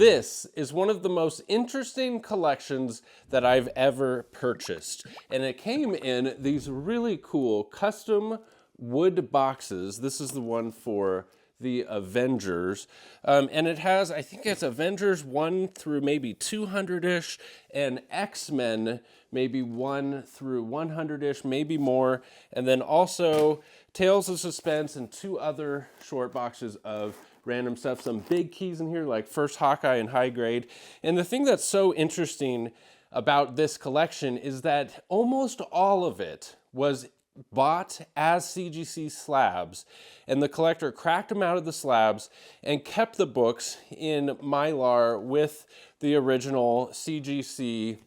This is one of the most interesting collections that I've ever purchased. And it came in these really cool custom wood boxes. This is the one for the Avengers. And it has, I think it's Avengers 1 through maybe 200-ish, and X-Men maybe 1 through 100-ish, maybe more. And then also Tales of Suspense and 2 other short boxes of random stuff. Some big keys in here like First Hawkeye and High Grade. And the thing that's so interesting about this collection is that almost all of it was bought as CGC slabs, and the collector cracked them out of the slabs and kept the books in Mylar with the original CGC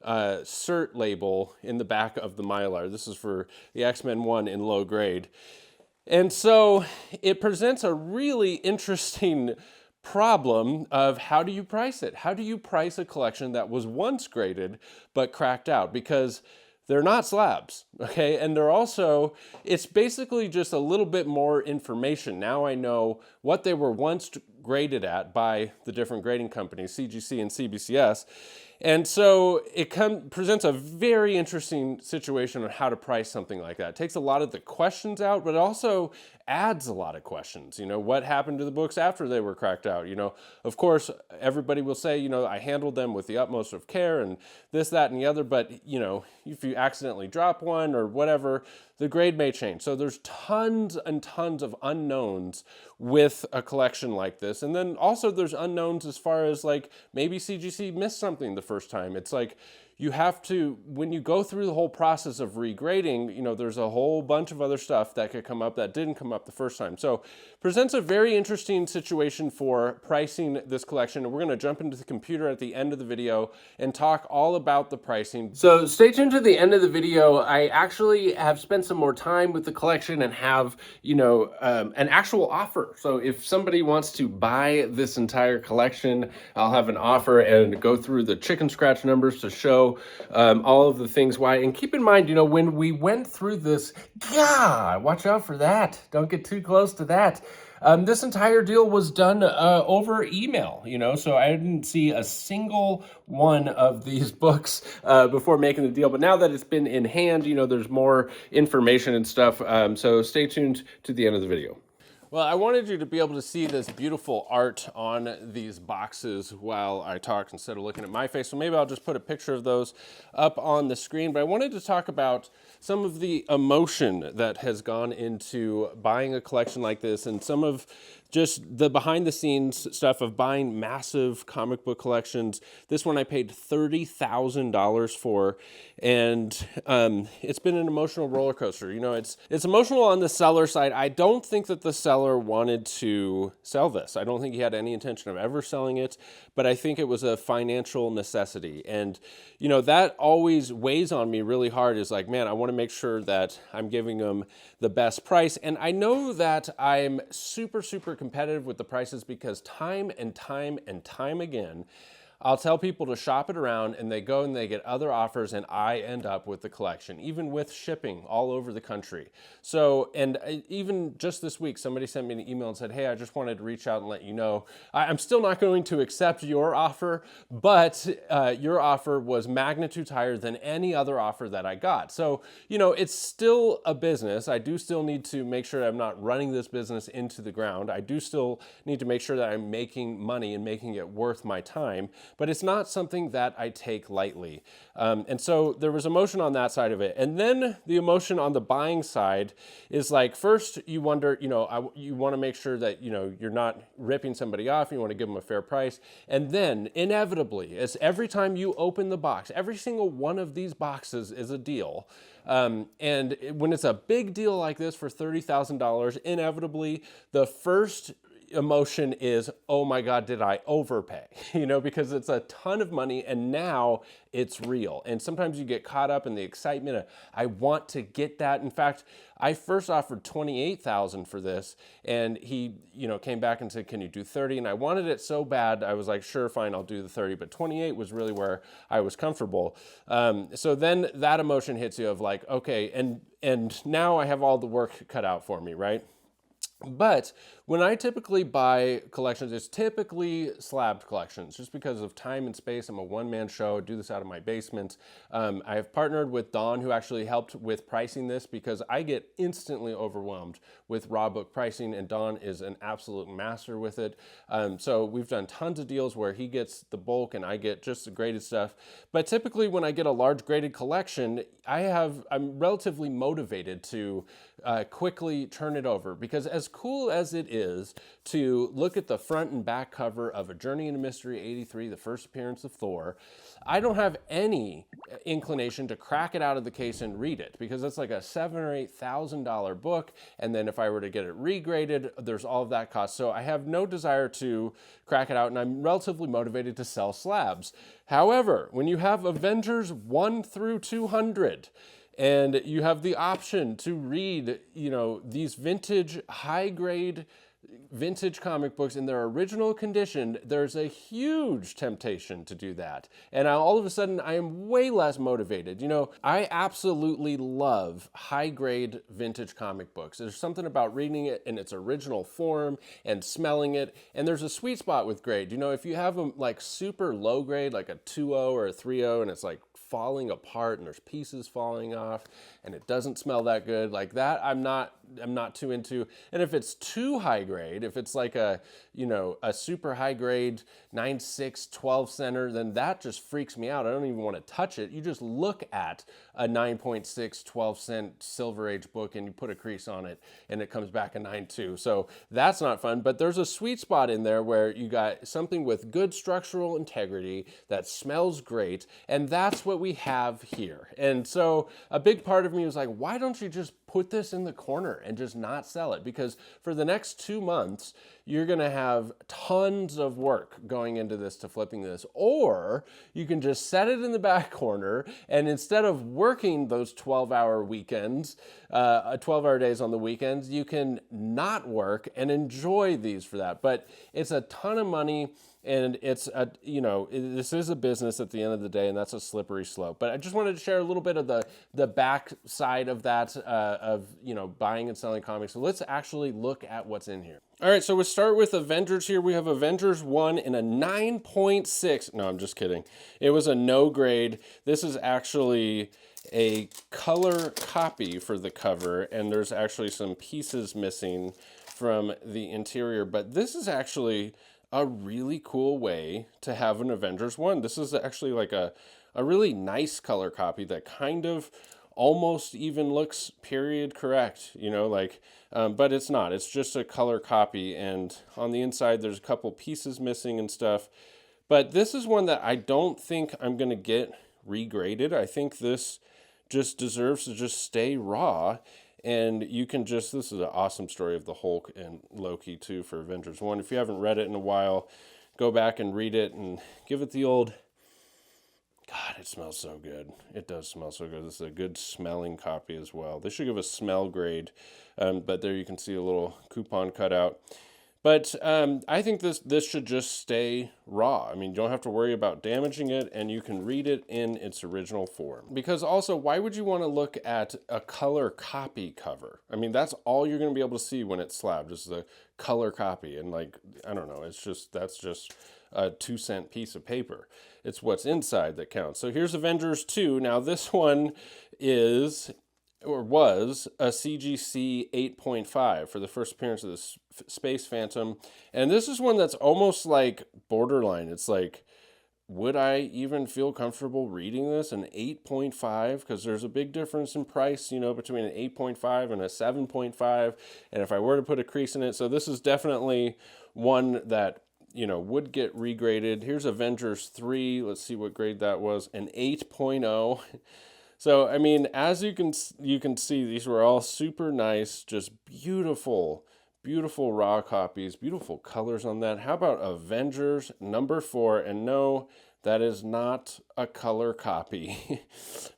cert label in the back of the Mylar. This is for the X-Men 1 in low grade. And so it presents a really interesting problem of how do you price it? How do you price a collection that was once graded but cracked out? Because they're not slabs, okay? And they're also, it's basically just a little bit more information. Now I know what they were once graded at by the different grading companies, CGC and CBCS. And so it presents a very interesting situation on how to price something like that. It takes a lot of the questions out, but it also adds a lot of questions. You know, what happened to the books after they were cracked out? You know, of course, everybody will say, you know, I handled them with the utmost of care and this, that, and the other, but, you know, if you accidentally drop one or whatever, the grade may change. So there's tons and tons of unknowns with a collection like this. And then also there's unknowns as far as like maybe CGC missed something the first time. It's like you have to, when you go through the whole process of regrading, you know, there's a whole bunch of other stuff that could come up that didn't come up the first time. So presents a very interesting situation for pricing this collection. And we're going to jump into the computer at the end of the video and talk all about the pricing. So stay tuned to the end of the video. I actually have spent some more time with the collection and have, you know, an actual offer. So if somebody wants to buy this entire collection, I'll have an offer and go through the chicken scratch numbers to show all of the things why. And keep in mind, you know, when we went through this, watch out for that. Don't get too close to that. This entire deal was done over email, you know, so I didn't see a single one of these books before making the deal. But now that it's been in hand, you know, there's more information and stuff. So stay tuned to the end of the video. Well, I wanted you to be able to see this beautiful art on these boxes while I talk instead of looking at my face. So maybe I'll just put a picture of those up on the screen. But I wanted to talk about some of the emotion that has gone into buying a collection like this and some of just the behind the scenes stuff of buying massive comic book collections. This one I paid $30,000 for, and it's been an emotional roller coaster. You know, it's emotional on the seller side. I don't think that the seller wanted to sell this. I don't think he had any intention of ever selling it, but I think it was a financial necessity. And, you know, that always weighs on me really hard is like, man, I want to make sure that I'm giving them the best price. And I know that I'm super, super competitive with the prices because time and time and time again, I'll tell people to shop it around and they go and they get other offers and I end up with the collection, even with shipping all over the country. So, and even just this week, somebody sent me an email and said, hey, I just wanted to reach out and let you know, I'm still not going to accept your offer, but your offer was magnitudes higher than any other offer that I got. So, you know, it's still a business. I do still need to make sure I'm not running this business into the ground. I do still need to make sure that I'm making money and making it worth my time. But it's not something that I take lightly. And so there was emotion on that side of it. And then the emotion on the buying side is like, first you wonder, you know, you want to make sure that, you know, you're not ripping somebody off. You want to give them a fair price. And then inevitably, as every time you open the box, every single one of these boxes is a deal. And when it's a big deal like this for $30,000, inevitably the first emotion is, oh my God, did I overpay? You know, because it's a ton of money and now it's real. And sometimes you get caught up in the excitement of, I want to get that. In fact, I first offered $28,000 for this and he, you know, came back and said, can you do 30? And I wanted it so bad. I was like, sure, fine, I'll do the 30, but 28 was really where I was comfortable. So then that emotion hits you of like, okay, and now I have all the work cut out for me, right? But when I typically buy collections, it's typically slabbed collections just because of time and space. I'm a one-man show, I do this out of my basement. I have partnered with Don, who actually helped with pricing this because I get instantly overwhelmed with raw book pricing, and Don is an absolute master with it. So we've done tons of deals where he gets the bulk and I get just the graded stuff. But typically when I get a large graded collection, I'm relatively motivated to quickly turn it over, because as cool as it is to look at the front and back cover of A Journey into Mystery 83, the first appearance of Thor, I don't have any inclination to crack it out of the case and read it, because it's like a $7,000 or $8,000 book, and then if I were to get it regraded, there's all of that cost. So I have no desire to crack it out, and I'm relatively motivated to sell slabs. However, when you have Avengers 1 through 200, and you have the option to read, these vintage, high-grade, vintage comic books in their original condition, there's a huge temptation to do that. And all of a sudden, I am way less motivated. I absolutely love high-grade vintage comic books. There's something about reading it in its original form and smelling it. And there's a sweet spot with grade. If you have them like super low grade, like a 2.0 or a 3.0, and it's like falling apart and there's pieces falling off and it doesn't smell that good, like that I'm not too into. And if it's too high grade, if it's like a super high grade 9.6 12 center, then that just freaks me out. I don't even want to touch it. You just look at a 9.6 12 cent Silver Age book and you put a crease on it and it comes back a 9.2. So that's not fun. But there's a sweet spot in there where you got something with good structural integrity that smells great, and that's what we have here. And so a big part of me was like, why don't you just put this in the corner and just not sell it? Because for the next 2 months, you're going to have tons of work going into this to flipping this. Or you can just set it in the back corner, and instead of working those 12-hour weekends, 12-hour days on the weekends, you can not work and enjoy these for that. But it's a ton of money. And this is a business at the end of the day, and that's a slippery slope. But I just wanted to share a little bit of the back side of that, of buying and selling comics. So let's actually look at what's in here. All right, so we start with Avengers here. We have Avengers 1 in a 9.6. No, I'm just kidding. It was a no grade. This is actually a color copy for the cover, and there's actually some pieces missing from the interior. But this is actually a really cool way to have an Avengers 1. This is actually like a really nice color copy that kind of almost even looks period correct, but it's not. It's just a color copy, and on the inside there's a couple pieces missing and stuff. But this is one that I don't think I'm going to get regraded. I think this just deserves to just stay raw. And you can this is an awesome story of the Hulk and Loki too for Avengers 1. If you haven't read it in a while, go back and read it and give it the old, God, it smells so good. It does smell so good. This is a good smelling copy as well. They should give a smell grade, but there you can see a little coupon cutout. But I think this should just stay raw. I mean, you don't have to worry about damaging it, and you can read it in its original form. Because also, why would you want to look at a color copy cover? I mean, that's all you're going to be able to see when it's slabbed, is the color copy. And I don't know, that's just a 2-cent piece of paper. It's what's inside that counts. So here's Avengers 2. Now this one was a CGC 8.5 for the first appearance of the Space Phantom. And this is one that's almost like borderline. It's like, would I even feel comfortable reading this? An 8.5? Because there's a big difference in price, between an 8.5 and a 7.5. And if I were to put a crease in it, so this is definitely one that would get regraded. Here's Avengers 3. Let's see what grade that was. An 8.0. So, I mean, as you can see, these were all super nice, just beautiful raw copies, beautiful colors on that. How about Avengers number 4? And no, that is not a color copy.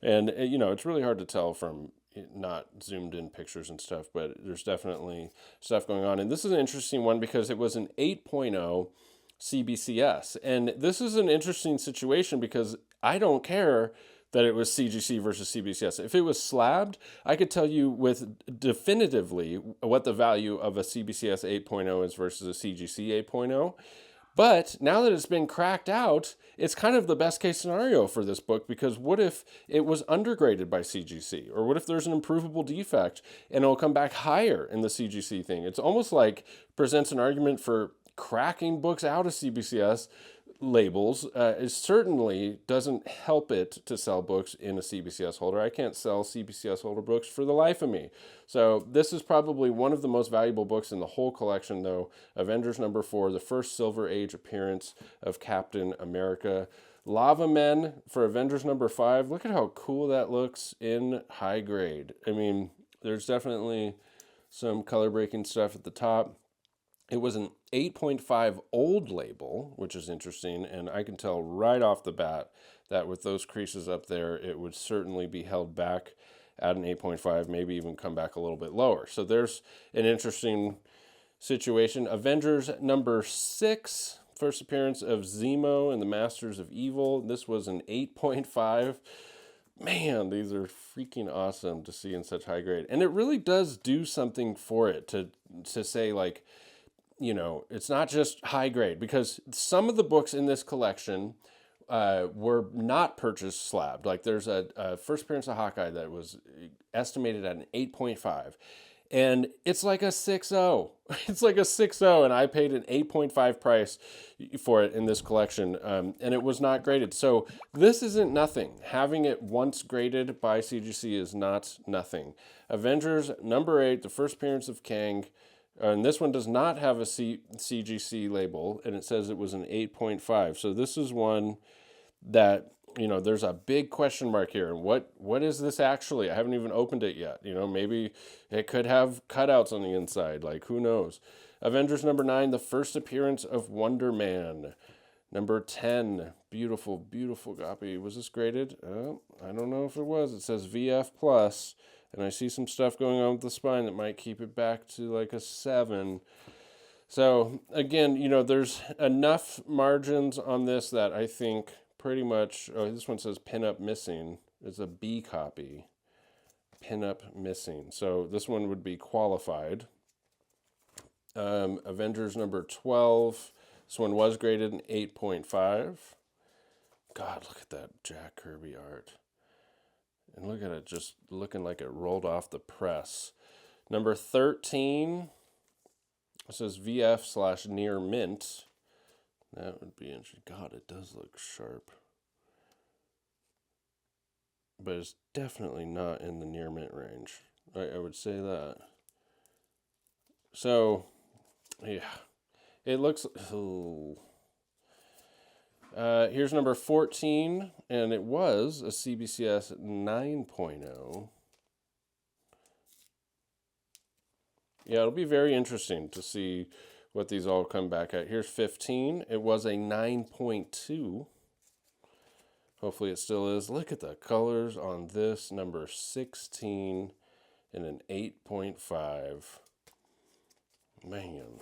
And, it's really hard to tell from not zoomed in pictures and stuff, but there's definitely stuff going on. And this is an interesting one because it was an 8.0 CBCS. And this is an interesting situation because I don't care that it was CGC versus CBCS. If it was slabbed, I could tell you with definitively what the value of a CBCS 8.0 is versus a CGC 8.0. But now that it's been cracked out, it's kind of the best case scenario for this book, because what if it was undergraded by CGC? Or what if there's an improvable defect and it'll come back higher in the CGC thing? It's almost like presents an argument for cracking books out of CBCS labels. It certainly doesn't help it to sell books in a CBCS holder. I can't sell CBCS holder books for the life of me. So this is probably one of the most valuable books in the whole collection, though. Avengers #4, the first Silver Age appearance of Captain America. Lava Men for Avengers #5. Look at how cool that looks in high grade. I mean, there's definitely some color breaking stuff at the top. It was an 8.5 old label, which is interesting, and I can tell right off the bat that with those creases up there, it would certainly be held back at an 8.5, maybe even come back a little bit lower. So there's an interesting situation. Avengers #6, first appearance of Zemo and the Masters of Evil. This was an 8.5. Man, these are freaking awesome to see in such high grade. And it really does do something for it to say, like, you know, it's not just high grade, because some of the books in this collection were not purchased slabbed. Like there's a first appearance of Hawkeye that was estimated at an 8.5. And it's like a 6.0. It's like a 6.0, and I paid an 8.5 price for it in this collection, and it was not graded. So this isn't nothing. Having it once graded by CGC is not nothing. Avengers #8, the first appearance of Kang. And this one does not have a CGC label, and it says it was an 8.5. So this is one that, you know, there's a big question mark here. And what is this actually? I haven't even opened it yet. You know, maybe it could have cutouts on the inside. Like, who knows? Avengers #9, the first appearance of Wonder Man. #10, beautiful, beautiful copy. Was this graded? I don't know if it was. It says VF plus. And I see some stuff going on with the spine that might keep it back to like a 7. So again, you know, there's enough margins on this that I think pretty much, oh, this one says pinup missing. It's a B copy. Pinup missing. So this one would be qualified. Avengers #12. This one was graded an 8.5. God, look at that Jack Kirby art. And look at it, just looking like it rolled off the press. #13, it says VF/near mint. That would be interesting. God, it does look sharp. But it's definitely not in the near mint range. I would say that. So, yeah. It looks... Oh. Here's #14, and it was a CBCS 9.0. Yeah, it'll be very interesting to see what these all come back at. Here's 15. It was a 9.2. Hopefully it still is. Look at the colors on this, #16, and an 8.5. Man.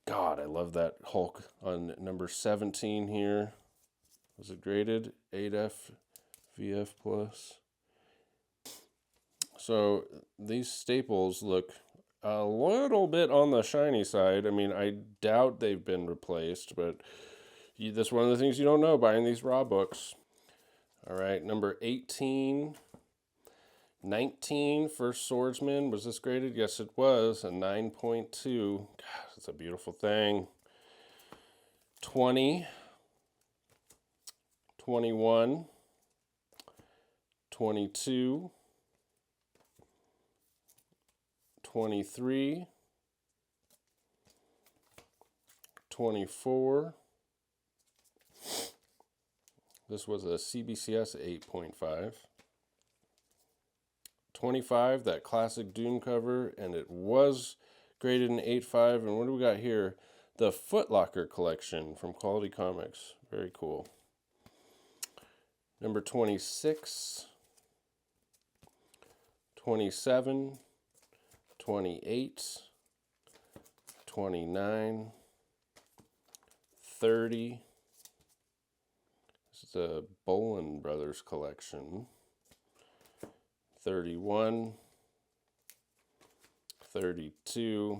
God, I love that Hulk on #17 here. Was it graded? 8F, VF plus. So these staples look a little bit on the shiny side. I mean, I doubt they've been replaced, but that's one of the things you don't know buying these raw books. All right, #18. 19, First Swordsman. Was this graded? Yes, it was. A 9.2. God, it's a beautiful thing. 20. 21. 22. 23. 24. This was a CBCS 8.5. 25, that classic Dune cover, and it was graded an 8.5. And what do we got here? The Foot Locker collection from Quality Comics. Very cool. #26, 27, 28, 29, 30. This the Bolin Brothers collection. 31, 32,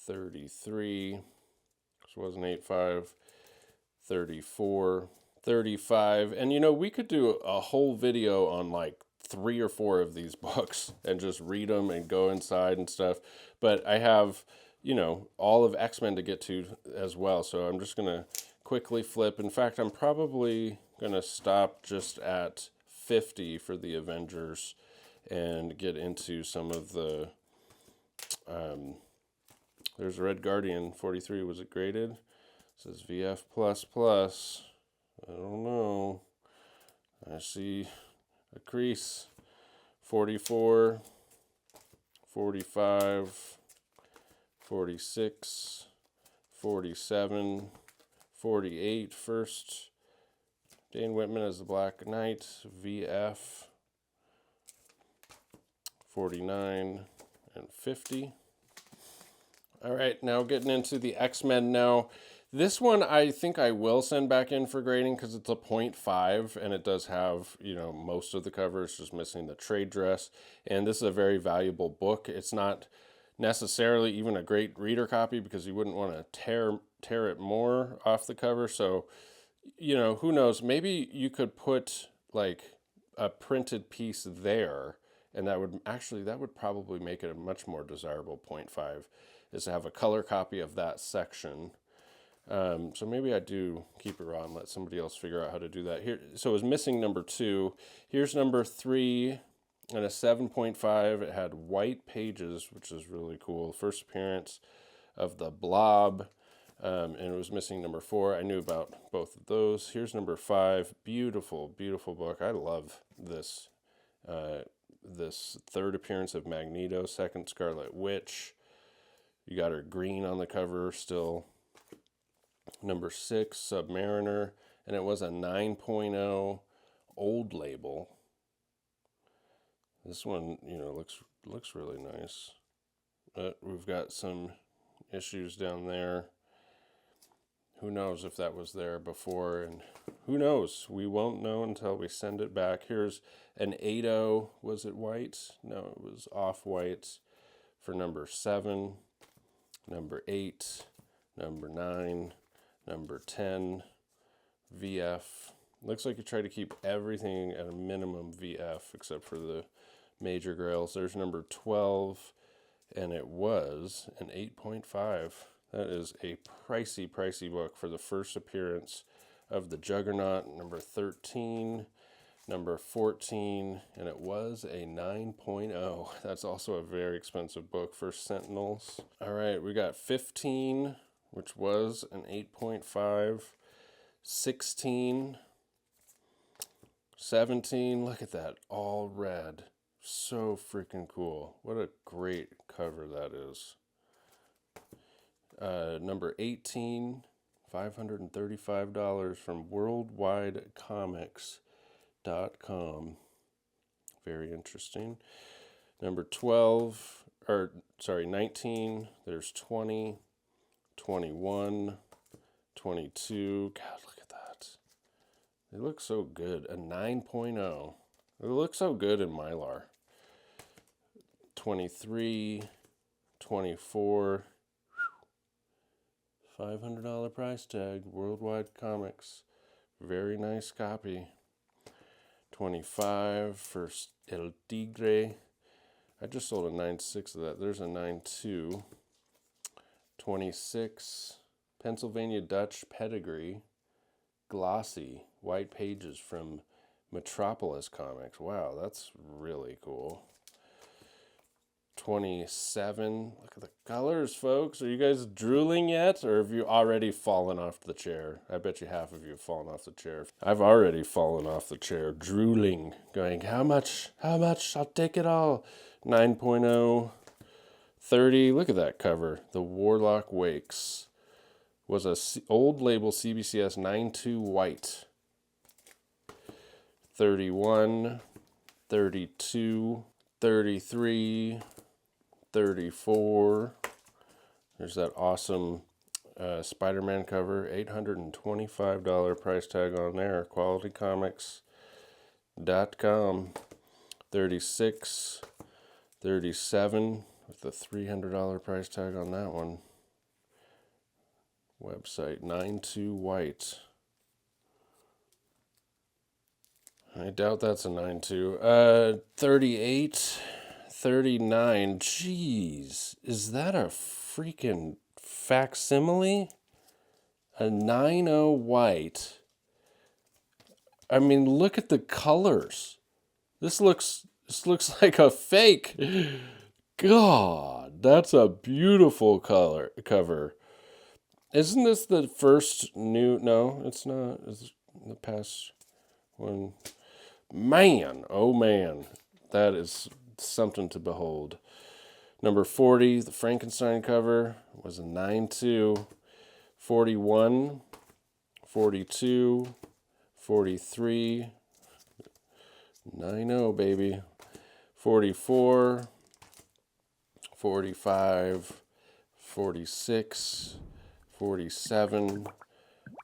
33, which was an 8.5, 34, 35, and you know, we could do a whole video on like 3 or 4 of these books and just read them and go inside and stuff, but I have, you know, all of X-Men to get to as well, so I'm just going to quickly flip. In fact, I'm probably going to stop just at 50 for the Avengers and get into some of the, there's Red Guardian 43, was it graded? It says VF++, I don't know, I see a crease. 44, 45, 46, 47, 48 first. Dane Whitman as the Black Knight, VF. 49 and 50. All right, now getting into the X-Men now. This one I think I will send back in for grading because it's a 0.5 and it does have, you know, most of the cover. It's just missing the trade dress. And this is a very valuable book. It's not necessarily even a great reader copy because you wouldn't want to tear it more off the cover. So, you know, who knows? Maybe you could put like a printed piece there, and that would probably make it a much more desirable 0.5, is to have a color copy of that section. So maybe I do keep it raw and let somebody else figure out how to do that. Here, so it was missing number 2. Here's number 3 and a 7.5. It had white pages, which is really cool. First appearance of the Blob, and it was missing number 4. I knew about both of those. Here's number 5. Beautiful, beautiful book. I love this. This third appearance of Magneto, second Scarlet Witch. You got her green on the cover still. Number 6, Submariner, and it was a 9.0 old label. This one, you know, looks really nice. But we've got some issues down there. Who knows if that was there before, and who knows? We won't know until we send it back. Here's an 8.0. Was it white? No, it was off-white for number 7, number 8, number 9, number 10, VF. Looks like you try to keep everything at a minimum VF except for the major grails. There's number 12, and it was an 8.5. That is a pricey, pricey book for the first appearance of the Juggernaut. Number 13, number 14, and it was a 9.0. That's also a very expensive book for Sentinels. All right, we got 15, which was an 8.5, 16, 17, look at that, all red. So freaking cool. What a great cover that is. Number 18, $535 from worldwidecomics.com. Very interesting. Number 19, there's 20, 21, 22. God, look at that. They look so good. A 9.0. It looks so good in Mylar. 23, 24. $500 price tag, Worldwide Comics. Very nice copy. 25 for El Tigre. I just sold a 9.6 of that. There's a 9.2. 26, Pennsylvania Dutch Pedigree. Glossy, white pages from Metropolis Comics. Wow, that's really cool. 27. Look at the colors, folks. Are you guys drooling yet, or have you already fallen off the chair? I bet you half of you have fallen off the chair. I've already fallen off the chair, drooling, going, how much? How much? I'll take it all. 9.0, 30. Look at that cover. The Warlock Wakes was a old label CBCS 9.2 white. 31, 32, 33, 34. There's that awesome Spider-Man cover, $825 price tag on there. QualityComics.com. 36, 37 with the $300 price tag on that one. Website 92 white. I doubt that's a 9.2. 38, 39. Jeez, is that a freaking facsimile? A 9.0 white. I mean, look at the colors. This looks like a fake. God, that's a beautiful cover. Isn't this the first new? No, it's not. It's the past one. Man, oh man, that is something to behold. Number 40, the Frankenstein cover, was a 9.2. 41, 42, 43, 9.0 baby. 44, 45, 46, 47,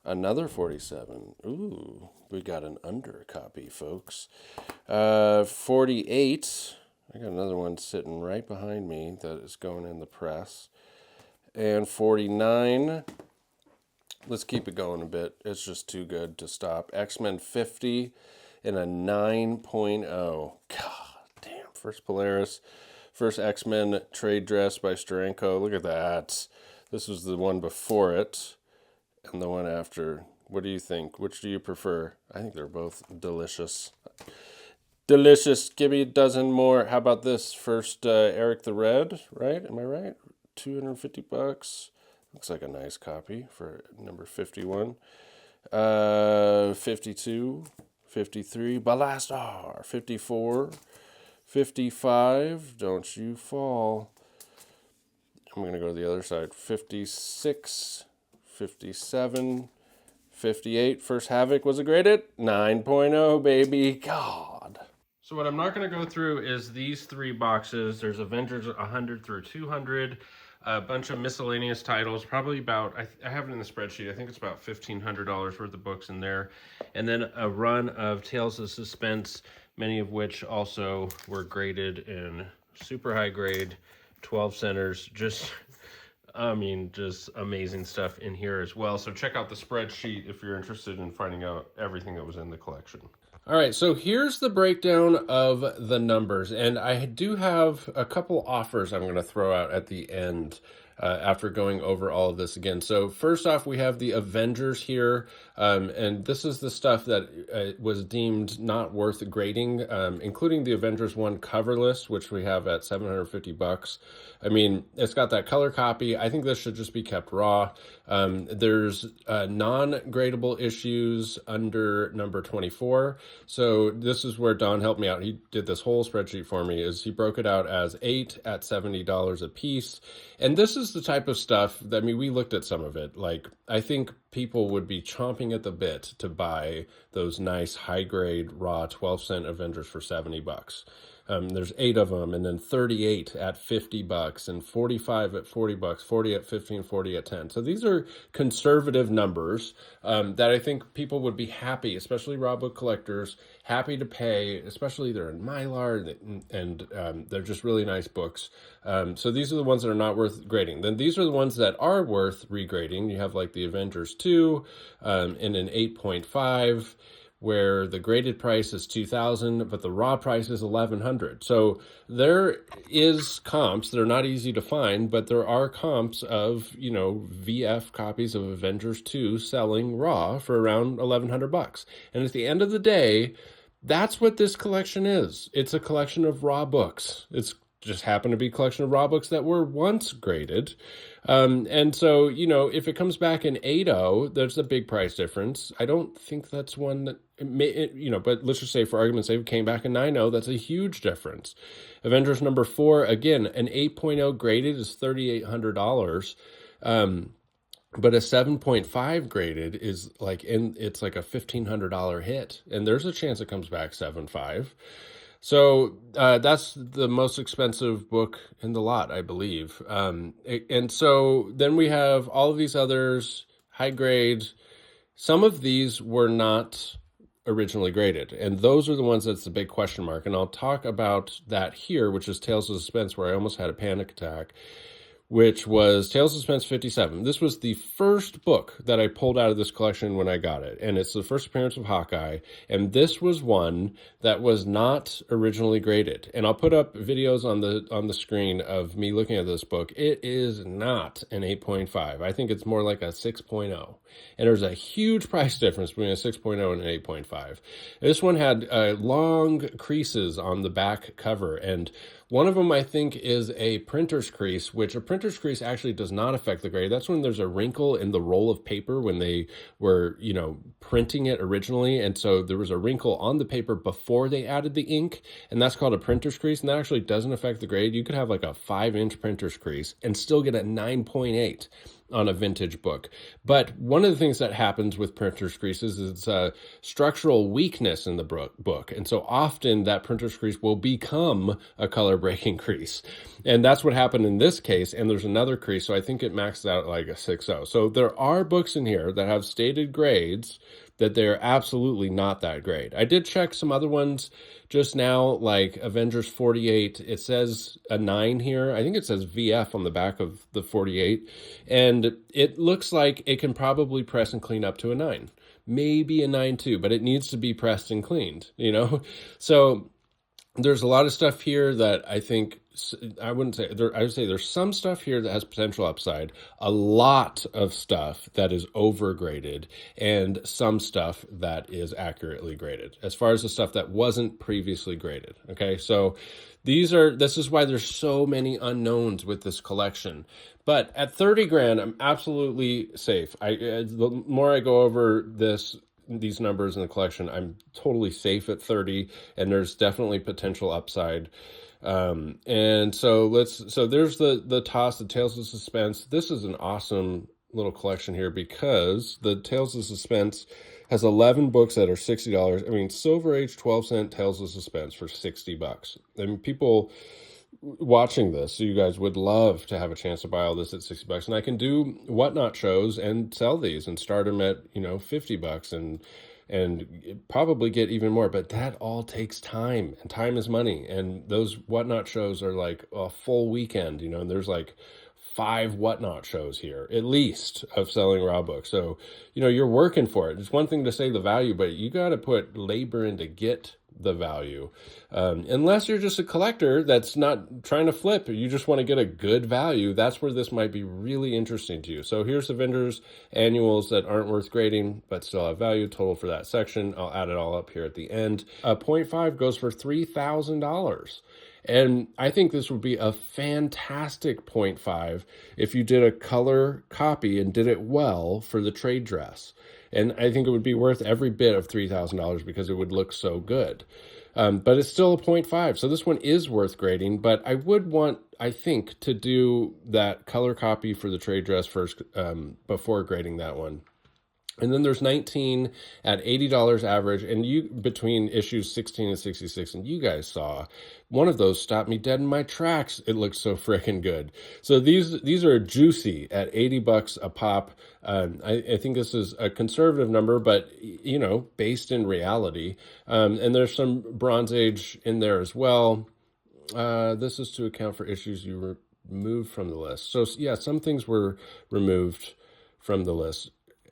another 47. Ooh, we got an under copy, folks. 48. I got another one sitting right behind me that is going in the press. And 49. Let's keep it going a bit. It's just too good to stop. X-Men 50 and a 9.0. God damn. First Polaris. First X-Men trade dress by Steranko. Look at that. This was the one before it. And the one after. What do you think? Which do you prefer? I think they're both delicious. Delicious. Give me a dozen more. How about this? First Eric the Red, right? Am I right? $250. Looks like a nice copy for number 51. 52, 53, Balastar, 54, 55, Don't You Fall. I'm going to go to the other side. 56, 57, 58. First Havoc was a graded 9.0, baby. God. So what I'm not going to go through is these three boxes. There's Avengers 100 through 200. A bunch of miscellaneous titles, probably about, I have it in the spreadsheet, I think it's about $1,500 worth of books in there. And then a run of Tales of Suspense, many of which also were graded in super high grade, 12 centers. Just amazing stuff in here as well. So check out the spreadsheet if you're interested in finding out everything that was in the collection. All right, so here's the breakdown of the numbers, and I do have a couple offers I'm going to throw out at the end after going over all of this again. So first off, we have the Avengers here, and this is the stuff that was deemed not worth grading, including the Avengers 1 cover list, which we have at $750. I mean, it's got that color copy. I think this should just be kept raw. There's non-gradable issues under number 24. So this is where Don helped me out. He did this whole spreadsheet for me. Is he broke it out as 8 at $70 a piece. And this is the type of stuff that, I mean, we looked at some of it. Like, I think people would be chomping at the bit to buy those nice high-grade raw 12-cent Avengers for $70. There's 8 of them, and then 38 at $50, and 45 at $40, 40 at 15, 40 at 10. So these are conservative numbers that I think people would be happy, especially raw book collectors, happy to pay, especially they're in Mylar, and they're just really nice books. So these are the ones that are not worth grading. Then these are the ones that are worth regrading. You have like the Avengers 2 in an 8.5, where the graded price is $2,000, but the raw price is $1,100. So there is comps. They're not easy to find, but there are comps of, VF copies of Avengers 2 selling raw for around $1,100. And at the end of the day, that's what this collection is. It's a collection of raw books. It's just happened to be a collection of raw books that were once graded. And so, if it comes back in 8.0, there's a big price difference. I don't think that's one that, but let's just say for argument's sake, it came back in 9.0, that's a huge difference. Avengers number 4, again, an 8.0 graded is $3,800. But a 7.5 graded is it's like a $1,500 hit. And there's a chance it comes back 7.5. So that's the most expensive book in the lot, I believe. And so then we have all of these others, high grades. Some of these were not originally graded, and those are the ones that's the big question mark. And I'll talk about that here, which is Tales of Suspense, where I almost had a panic attack, which was Tales of Suspense 57. This was the first book that I pulled out of this collection when I got it, and it's the first appearance of Hawkeye, and this was one that was not originally graded. And I'll put up videos on the screen of me looking at this book. It is not an 8.5. I think it's more like a 6.0. And there's a huge price difference between a 6.0 and an 8.5. This one had long creases on the back cover, and one of them, I think, is a printer's crease, which a printer's crease actually does not affect the grade. That's when there's a wrinkle in the roll of paper when they were, printing it originally. And so there was a wrinkle on the paper before they added the ink, and that's called a printer's crease. And that actually doesn't affect the grade. You could have like a 5-inch printer's crease and still get a 9.8 on a vintage book. But one of the things that happens with printer's creases is structural weakness in the book. And so often that printer's crease will become a color breaking crease. And that's what happened in this case. And there's another crease. So I think it maxed out like a 6.0. So there are books in here that have stated grades that they're absolutely not that great. I did check some other ones just now, like Avengers 48. It says a 9 here. I think it says VF on the back of the 48. And it looks like it can probably press and clean up to a 9. Maybe a 9 too, but it needs to be pressed and cleaned, So there's a lot of stuff here that I think, I would say there's some stuff here that has potential upside, a lot of stuff that is overgraded, and some stuff that is accurately graded, as far as the stuff that wasn't previously graded. Okay, so this is why there's so many unknowns with this collection. But at 30 grand, I'm absolutely safe. The more I go over these numbers in the collection, I'm totally safe at 30, and there's definitely potential upside. And so there's the toss, the Tales of Suspense. This is an awesome little collection here because the Tales of Suspense has 11 books that are $60. I mean, Silver Age 12-cent Tales of Suspense for $60. I mean, people watching this, so you guys would love to have a chance to buy all this at $60, and I can do whatnot shows and sell these and start them at $50 and probably get even more. But that all takes time, and time is money, and those whatnot shows are like a full weekend, and there's like 5 whatnot shows here at least of selling raw books. So you're working for it. It's one thing to say the value, but you got to put labor in to get the value, unless you're just a collector that's not trying to flip, you just want to get a good value. That's where this might be really interesting to you. So here's Avengers annuals that aren't worth grading but still have value. Total for that section, I'll add it all up here at the end. 0.5 goes for $3,000. And I think this would be a fantastic 0.5 if you did a color copy and did it well for the trade dress. And I think it would be worth every bit of $3,000 because it would look so good. But it's still a 0.5. So this one is worth grading, but I would want, I think, to do that color copy for the trade dress first before grading that one. And then there's 19 at $80 average, and between issues 16 and 66, and you guys saw one of those stopped me dead in my tracks. It looks so freaking good. So these are juicy at $80 a pop. I think this is a conservative number, but based in reality. And there's some Bronze Age in there as well. This is to account for issues you removed from the list. So yeah, some things were removed from the list.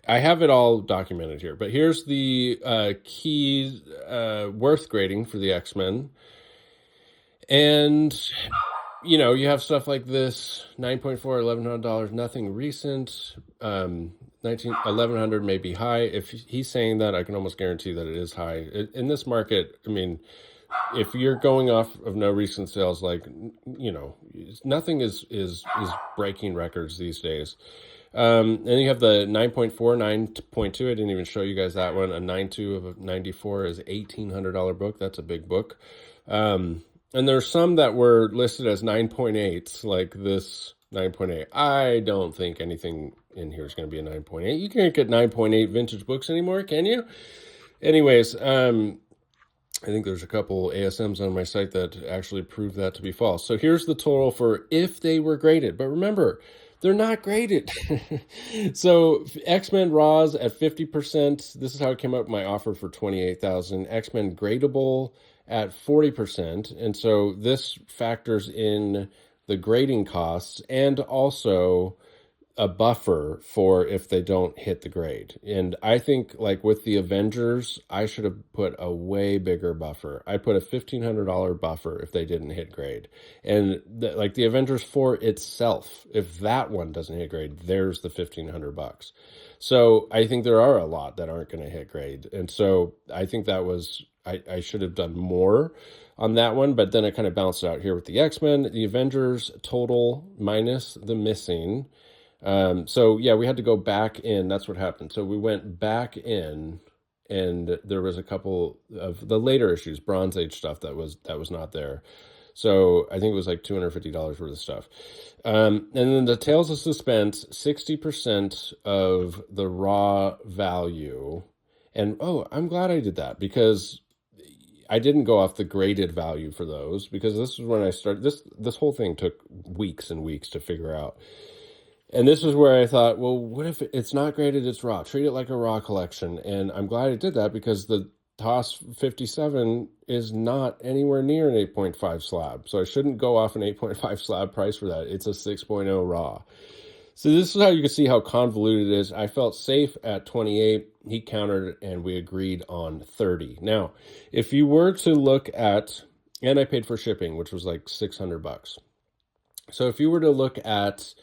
I have it all documented here, but here's the key worth grading for the X-Men. And, you have stuff like this, 9.4, $1,100, nothing recent, $1,100 may be high. If he's saying that, I can almost guarantee that it is high. In this market, I mean, if you're going off of no recent sales, nothing is breaking records these days. And you have the 9.4, 9.2. I didn't even show you guys that one. A 9.2 of a 94 is $1,800 book. That's a big book. And there's some that were listed as 9.8s, like this 9.8. I don't think anything in here is going to be a 9.8. You can't get 9.8 vintage books anymore, can you? Anyways, I think there's a couple ASMs on my site that actually prove that to be false. So here's the total for if they were graded. But remember, they're not graded. So X-Men Raws at 50%. This is how it came up with my offer for 28,000. X-Men Gradable at 40%. And so this factors in the grading costs and also a buffer for if they don't hit the grade. And I think like with the Avengers, I should have put a way bigger buffer. I put a $1,500 buffer if they didn't hit grade. And like the Avengers 4 itself, if that one doesn't hit grade, there's the $1,500. So I think there are a lot that aren't going to hit grade. And so I think that was, I should have done more on that one, but then it kind of bounced out here with the X-Men, the Avengers total minus the missing. So yeah, we had to go back in. That's what happened. So we went back in, and there was a couple of the later issues, Bronze Age stuff that was not there. So I think it was like $250 worth of stuff. And then the Tales of Suspense, 60% of the raw value. And oh, I'm glad I did that because I didn't go off the graded value for those, because this was when I started. This whole thing took weeks and weeks to figure out. And this is where I thought, well, what if it's not graded, it's raw? Treat it like a raw collection. And I'm glad I did that because the TOS 57 is not anywhere near an 8.5 slab. So I shouldn't go off an 8.5 slab price for that. It's a 6.0 raw. So this is how you can see how convoluted it is. I felt safe at 28. He countered and we agreed on 30. Now, if you were to look at, and I paid for shipping, which was like $600. So if you were to look at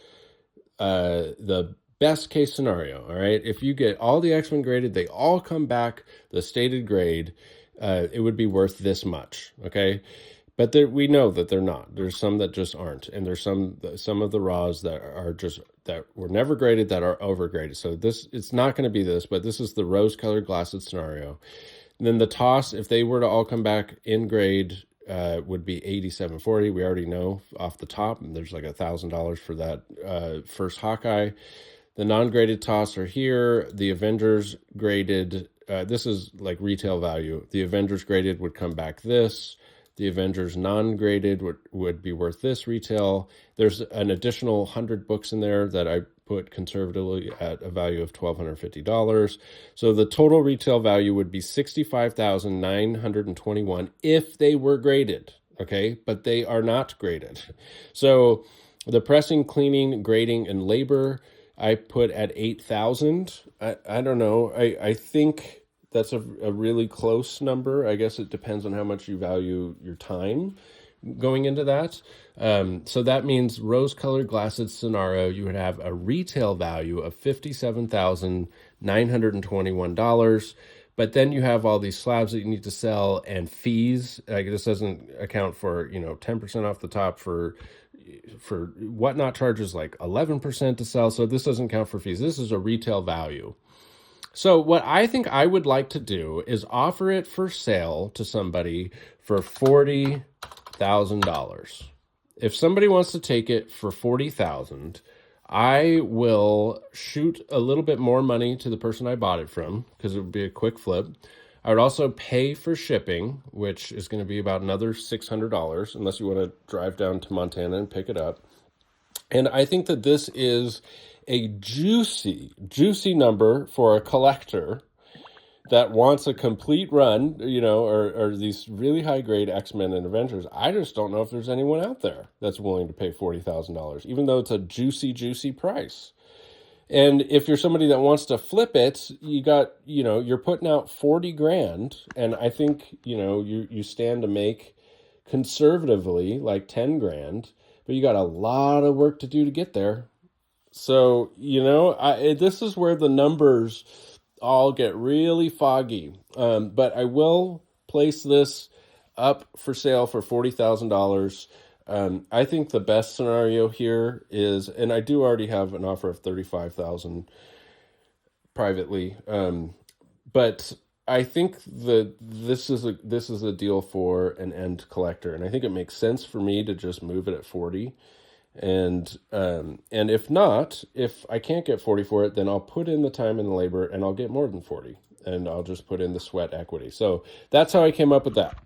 the best case scenario, all right, if you get all the X-Men graded, they all come back the stated grade, it would be worth this much, okay? But we know that they're not. There's some that just aren't, and there's some of the raws that are just, that were never graded, that are overgraded. So this, it's not going to be this, but this is the rose-colored glasses scenario. And then the TOS, if they were to all come back in grade, would be $87.40. We already know off the top, and there's like $1,000 for that first Hawkeye. The non-graded TOS are here. The Avengers graded, this is like retail value. The Avengers graded would come back this. The Avengers non-graded would be worth this retail. There's an additional 100 books in there that I put conservatively at a value of $1,250. So the total retail value would be $65,921 if they were graded, okay? But they are not graded. So the pressing, cleaning, grading, and labor, I put at $8,000. I don't know. I think that's a really close number. I guess it depends on how much you value your time going into that. So that means rose-colored glasses scenario, you would have a retail value of $57,921. But then you have all these slabs that you need to sell and fees. Like this doesn't account for, 10% off the top for Whatnot charges like 11% to sell. So this doesn't count for fees. This is a retail value. So what I think I would like to do is offer it for sale to somebody for $40,000. If somebody wants to take it for $40,000, I will shoot a little bit more money to the person I bought it from because it would be a quick flip. I would also pay for shipping, which is going to be about another $600 unless you want to drive down to Montana and pick it up. And I think that this is a juicy number for a collector that wants a complete run, or these really high-grade X-Men and Avengers. I just don't know if there's anyone out there that's willing to pay $40,000, even though it's a juicy price. And if you're somebody that wants to flip it, you're putting out 40 grand, and I think, you stand to make conservatively like 10 grand, but you got a lot of work to do to get there. So, this is where the numbers all get really foggy. But I will place this up for sale for $40,000. I think the best scenario here is, and I do already have an offer of $35,000 privately. But I think that this is a deal for an end collector, and I think it makes sense for me to just move it at 40. And if not, if I can't get 40 for it, then I'll put in the time and the labor and I'll get more than 40. and I'll just put in the sweat equity. So that's how I came up with that.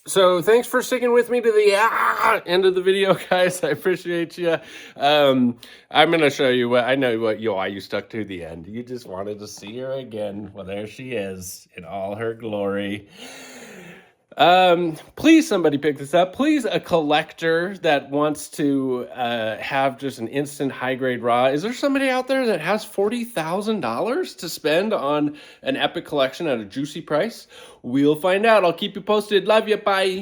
So thanks for sticking with me to the end of the video, guys. I appreciate you. I'm going to show you what, I know what why you stuck to the end. You just wanted to see her again. Well, there she is in all her glory. Please somebody pick this up. Please, a collector that wants to have just an instant high-grade raw. Is there somebody out there that has $40,000 to spend on an epic collection at a juicy price? We'll find out. I'll keep you posted. Love you. Bye.